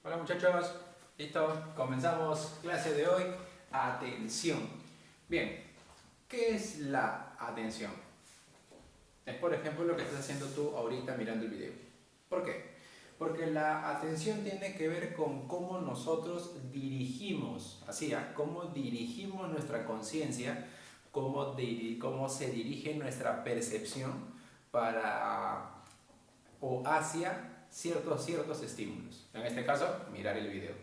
Hola muchachos, listo, comenzamos clase de hoy. Atención. Bien, ¿qué es la atención? Es por ejemplo lo que estás haciendo tú ahorita mirando el video. ¿Por qué? Porque la atención tiene que ver con cómo nosotros dirigimos, cómo dirigimos nuestra conciencia, cómo se dirige nuestra percepción para o hacia ciertos estímulos. En este caso, mirar el video.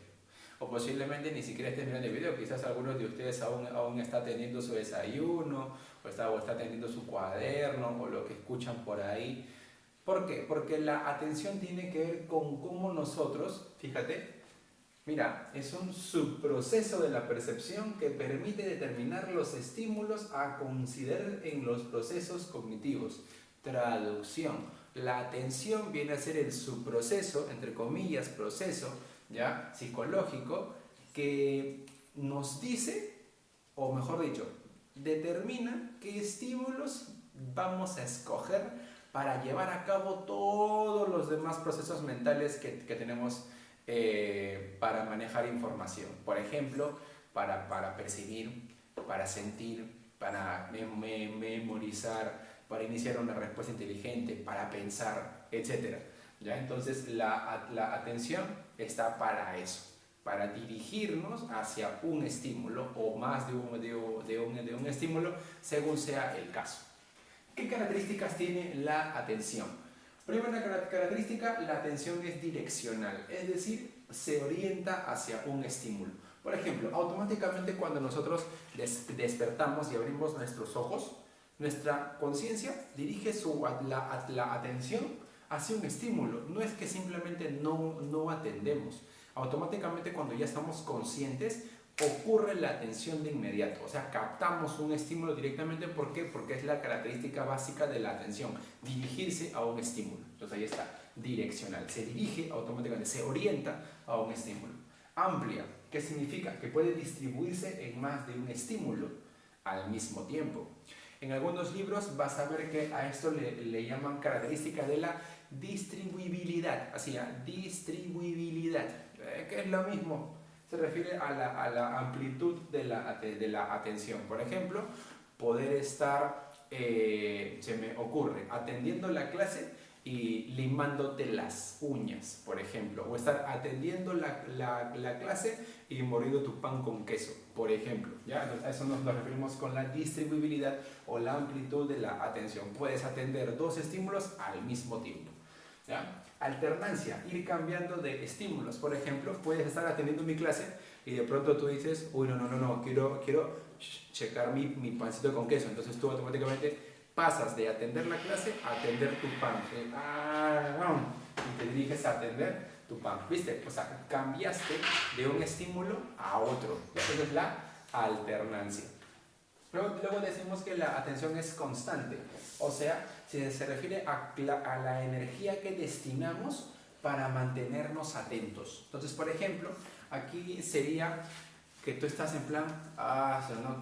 O posiblemente ni siquiera estén mirando el video, quizás algunos de ustedes aún está teniendo su desayuno, o está teniendo su cuaderno, o lo que escuchan por ahí. ¿Por qué? Porque la atención tiene que ver con cómo nosotros, fíjate, mira, es un subproceso de la percepción que permite determinar los estímulos a considerar en los procesos cognitivos. Traducción. La atención viene a ser el subproceso, entre comillas, proceso, ¿ya? Psicológico, que nos dice, o mejor dicho, determina qué estímulos vamos a escoger para llevar a cabo todos los demás procesos mentales que tenemos para manejar información. Por ejemplo, para percibir, para sentir, para memorizar, para iniciar una respuesta inteligente, para pensar, etc. ¿Ya? Entonces la atención está para eso, para dirigirnos hacia un estímulo o más de un estímulo según sea el caso. ¿Qué características tiene la atención? Primera característica, la atención es direccional, es decir, se orienta hacia un estímulo. Por ejemplo, automáticamente cuando nosotros despertamos y abrimos nuestros ojos, nuestra conciencia dirige la atención hacia un estímulo. No es que simplemente no atendemos. Automáticamente cuando ya estamos conscientes, ocurre la atención de inmediato, o sea, captamos un estímulo directamente. ¿Por qué? Porque es la característica básica de la atención, dirigirse a un estímulo. Entonces ahí está, direccional, se dirige automáticamente, se orienta a un estímulo. Amplia, ¿qué significa? Que puede distribuirse en más de un estímulo al mismo tiempo. En algunos libros vas a ver que a esto le llaman característica de la distribuibilidad, distribuibilidad, que es lo mismo. Se refiere a la amplitud de la atención. Por ejemplo, poder estar, se me ocurre, atendiendo la clase y limándote las uñas, por ejemplo. O estar atendiendo la clase y mordiendo tu pan con queso, por ejemplo. ¿Ya? A eso nos referimos con la distribuibilidad o la amplitud de la atención. Puedes atender dos estímulos al mismo tiempo. ¿Ya? Alternancia, ir cambiando de estímulos. Por ejemplo, puedes estar atendiendo mi clase y de pronto tú dices, uy, no, quiero checar mi pancito con queso. Entonces tú automáticamente pasas de atender la clase a atender tu pan. Y te diriges a atender tu pan. ¿Viste? O sea, cambiaste de un estímulo a otro. Esa es la alternancia. Luego decimos que la atención es constante, o sea, se refiere a la energía que destinamos para mantenernos atentos. Entonces, por ejemplo, aquí sería que tú estás en plan,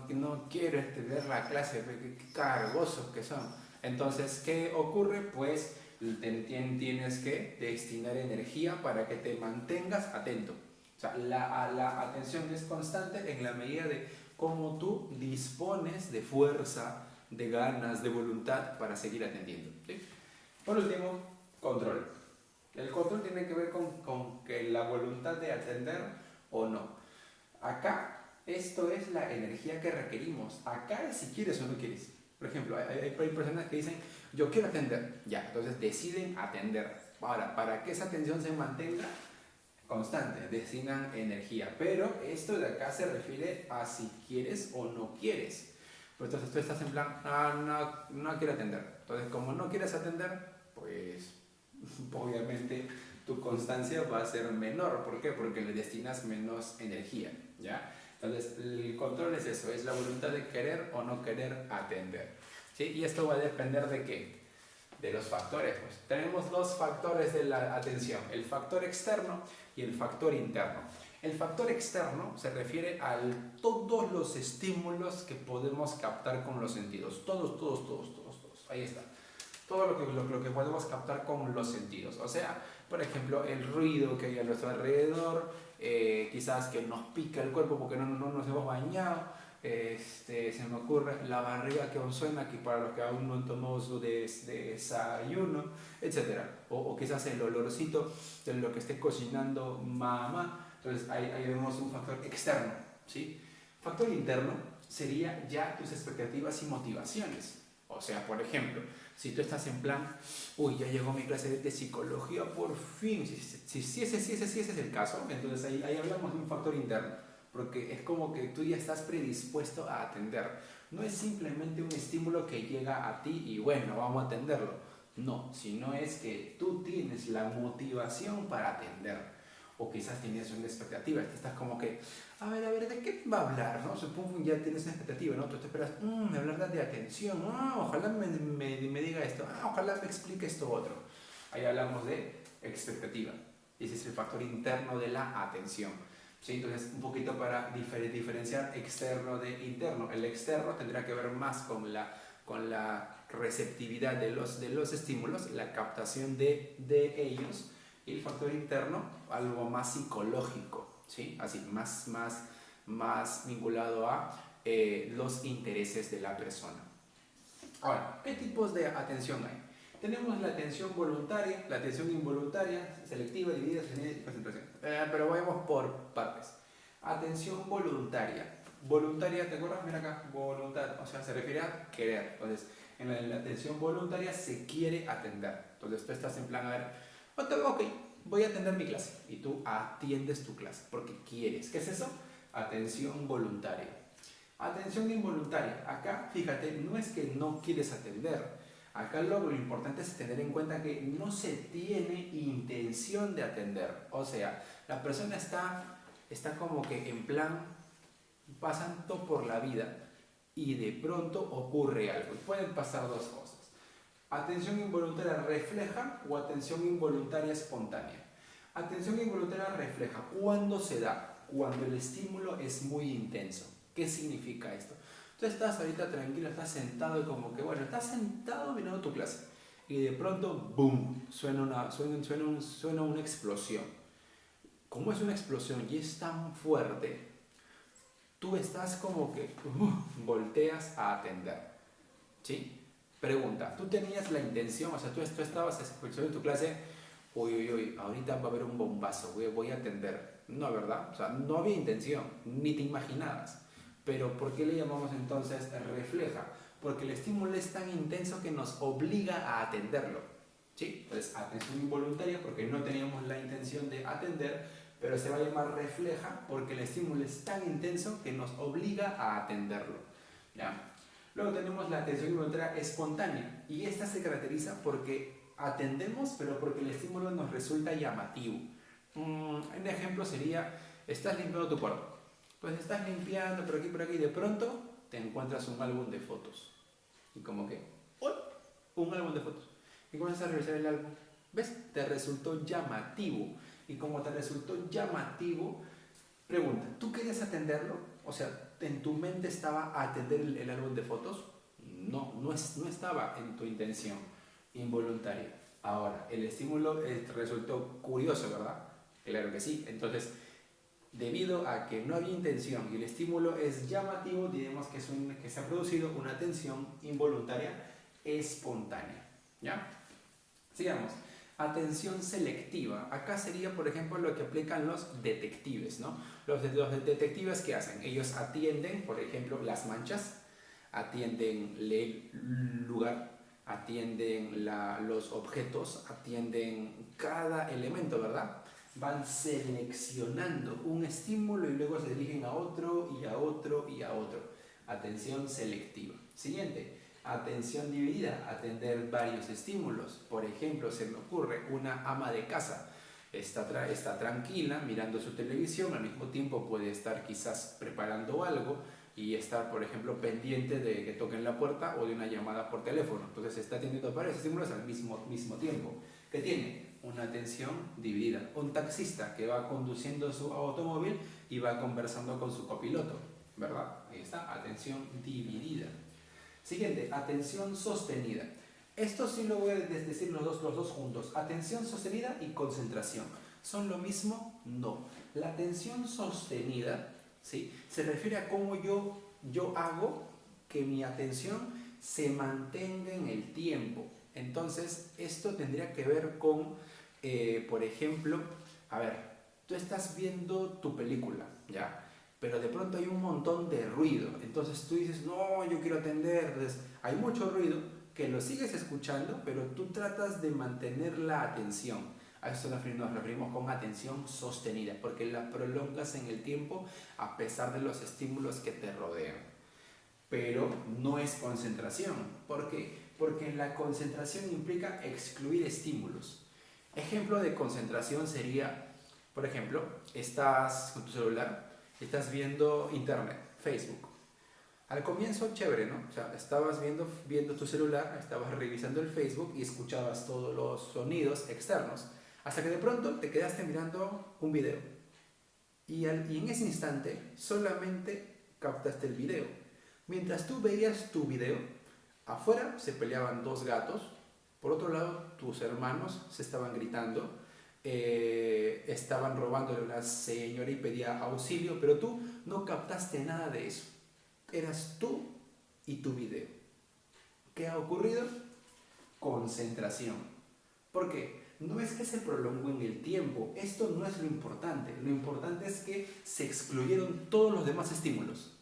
no quiero ver la clase, qué cargosos que son. Entonces, ¿qué ocurre? Pues tienes que destinar energía para que te mantengas atento. O sea, la atención es constante en la medida de cómo tú dispones de fuerza, de ganas, de voluntad para seguir atendiendo. ¿Sí? Por último, control. El control tiene que ver con que la voluntad de atender o no. Acá, esto es la energía que requerimos. Acá es si quieres o no quieres. Por ejemplo, hay personas que dicen, yo quiero atender. Ya, entonces deciden atender. Ahora, para que esa atención se mantenga constante, destinan energía, pero esto de acá se refiere a si quieres o no quieres. Pues entonces tú estás en plan, no quiero atender. Entonces, como no quieres atender, pues obviamente tu constancia va a ser menor. ¿Por qué? Porque le destinas menos energía, ¿ya? Entonces, el control es eso, es la voluntad de querer o no querer atender, ¿sí? Y esto va a depender de ¿qué? De los factores. Pues tenemos dos factores de la atención, el factor externo y el factor interno. El factor externo se refiere a todos los estímulos que podemos captar con los sentidos. Todos. Ahí está. Todo lo que podemos captar con los sentidos. O sea, por ejemplo, el ruido que hay a nuestro alrededor, quizás que nos pica el cuerpo porque no nos hemos bañado. Se me ocurre la barriga que aún suena, que para los que aún no tomó su desayuno, etcétera. O quizás el olorcito de lo que esté cocinando mamá. Entonces ahí vemos un factor externo, ¿sí? Factor interno sería ya tus expectativas y motivaciones. O sea, por ejemplo, si tú estás en plan, uy, ya llegó mi clase de psicología, por fin, si ese es el caso, entonces ahí hablamos de un factor interno, porque es como que tú ya estás predispuesto a atender. No es simplemente un estímulo que llega a ti y bueno, vamos a atenderlo. No, sino es que tú tienes la motivación para atender. O quizás tienes una expectativa, estás como que, a ver, ¿de qué va a hablar? ¿No? Supongo que ya tienes una expectativa, ¿no? Tú te esperas, me hablar de atención, ojalá me diga esto, ojalá me explique esto otro. Ahí hablamos de expectativa. Ese es el factor interno de la atención. ¿Sí? Entonces, un poquito para diferenciar externo de interno. El externo tendrá que ver más con la receptividad de los estímulos, la captación de ellos, y el factor interno, algo más psicológico, ¿sí? Así, más vinculado a los intereses de la persona. Ahora, ¿qué tipos de atención hay? Tenemos la atención voluntaria, la atención involuntaria, selectiva, dividida, sostenida y concentración. Pero vamos por partes. Atención voluntaria. Voluntaria, ¿te acuerdas? Mira acá, voluntad, o sea, se refiere a querer. Entonces, en la atención voluntaria se quiere atender. Entonces, tú estás en plan, a ver, ok, voy a atender mi clase. Y tú atiendes tu clase porque quieres. ¿Qué es eso? Atención voluntaria. Atención involuntaria. Acá, fíjate, no es que no quieres atender. Acá lo importante es tener en cuenta que no se tiene intención de atender. O sea, la persona está como que en plan pasando por la vida y de pronto ocurre algo. Y pueden pasar dos cosas. Atención involuntaria refleja o atención involuntaria espontánea. Atención involuntaria refleja. ¿Cuándo se da? Cuando el estímulo es muy intenso. ¿Qué significa esto? Tú estás ahorita tranquilo, estás sentado y como que, bueno, estás sentado mirando tu clase y de pronto, ¡boom!, suena una explosión. Como es una explosión y es tan fuerte, tú estás como que volteas a atender, ¿sí? Pregunta, ¿tú tenías la intención, o sea, tú estabas escuchando en tu clase, uy, ahorita va a haber un bombazo, voy a atender? No, ¿verdad? O sea, no había intención, ni te imaginabas. Pero ¿por qué le llamamos entonces refleja? Porque el estímulo es tan intenso que nos obliga a atenderlo, ¿sí? Entonces, atención involuntaria porque no teníamos la intención de atender, pero se va a llamar refleja porque el estímulo es tan intenso que nos obliga a atenderlo, ¿ya? Luego tenemos la atención involuntaria espontánea y esta se caracteriza porque atendemos, pero porque el estímulo nos resulta llamativo. Un ejemplo sería, estás limpiando tu cuarto. Pues estás limpiando por aquí, y de pronto te encuentras un álbum de fotos. Y como que, ¡uy! Un álbum de fotos. Y comienzas a revisar el álbum. ¿Ves? Te resultó llamativo. Y como te resultó llamativo, pregunta, ¿tú querías atenderlo? O sea, ¿en tu mente estaba a atender el álbum de fotos? No estaba en tu intención involuntaria. Ahora, el estímulo resultó curioso, ¿verdad? Claro que sí. Entonces, debido a que no había intención y el estímulo es llamativo, diremos que se ha producido una atención involuntaria espontánea. ¿Ya? Sigamos. Atención selectiva. Acá sería, por ejemplo, lo que aplican los detectives, ¿no? Los detectives, ¿qué hacen? Ellos atienden, por ejemplo, las manchas, atienden el lugar, atienden los objetos, atienden cada elemento, ¿verdad? Van seleccionando un estímulo y luego se dirigen a otro y a otro y a otro. Atención selectiva. Siguiente, atención dividida, atender varios estímulos. Por ejemplo, se me ocurre una ama de casa. Está tranquila mirando su televisión, al mismo tiempo puede estar quizás preparando algo y estar, por ejemplo, pendiente de que toquen la puerta o de una llamada por teléfono. Entonces está atendiendo varios estímulos al mismo tiempo. ¿Qué tiene? Una atención dividida. Un taxista que va conduciendo su automóvil y va conversando con su copiloto, ¿verdad? Ahí está, atención dividida. Siguiente, atención sostenida. Esto sí lo voy a decir los dos juntos. Atención sostenida y concentración. ¿Son lo mismo? No. La atención sostenida, ¿sí?, se refiere a cómo yo hago que mi atención se mantenga en el tiempo. Entonces, esto tendría que ver con, por ejemplo, a ver, tú estás viendo tu película, ¿ya? Pero de pronto hay un montón de ruido. Entonces tú dices, no, yo quiero atender. Entonces, hay mucho ruido que lo sigues escuchando, pero tú tratas de mantener la atención. A eso nos referimos con atención sostenida, porque la prolongas en el tiempo a pesar de los estímulos que te rodean. Pero no es concentración. ¿Por qué? Porque la concentración implica excluir estímulos. Ejemplo de concentración sería, por ejemplo, estás con tu celular, estás viendo internet, Facebook. Al comienzo, chévere, ¿no? O sea, estabas viendo tu celular, estabas revisando el Facebook y escuchabas todos los sonidos externos, hasta que de pronto te quedaste mirando un video. Y en ese instante solamente captaste el video. Mientras tú veías tu video, afuera se peleaban dos gatos, por otro lado tus hermanos se estaban gritando, estaban robándole a una señora y pedía auxilio, pero tú no captaste nada de eso. Eras tú y tu video. ¿Qué ha ocurrido? Concentración. ¿Por qué? No es que se prolongó en el tiempo, esto no es lo importante. Lo importante es que se excluyeron todos los demás estímulos.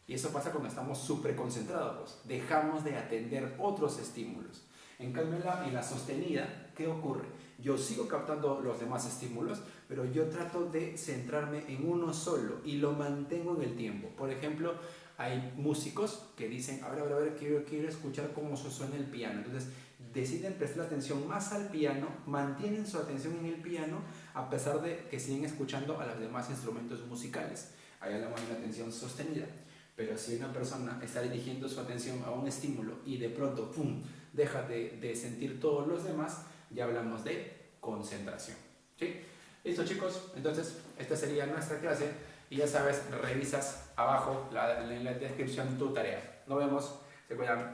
Y eso pasa cuando estamos súper concentrados, dejamos de atender otros estímulos. En cambio, en la sostenida, ¿qué ocurre? Yo sigo captando los demás estímulos, pero yo trato de centrarme en uno solo y lo mantengo en el tiempo. Por ejemplo, hay músicos que dicen, a ver, quiero escuchar cómo suena el piano. Entonces, deciden prestar atención más al piano, mantienen su atención en el piano, a pesar de que siguen escuchando a los demás instrumentos musicales. Ahí hablamos de una atención sostenida. Pero si una persona está dirigiendo su atención a un estímulo y de pronto, ¡pum!, deja de sentir todos los demás, ya hablamos de concentración. ¿Sí? Listo, chicos. Entonces, esta sería nuestra clase. Y ya sabes, revisas abajo en la descripción tu tarea. Nos vemos. Se cuidan.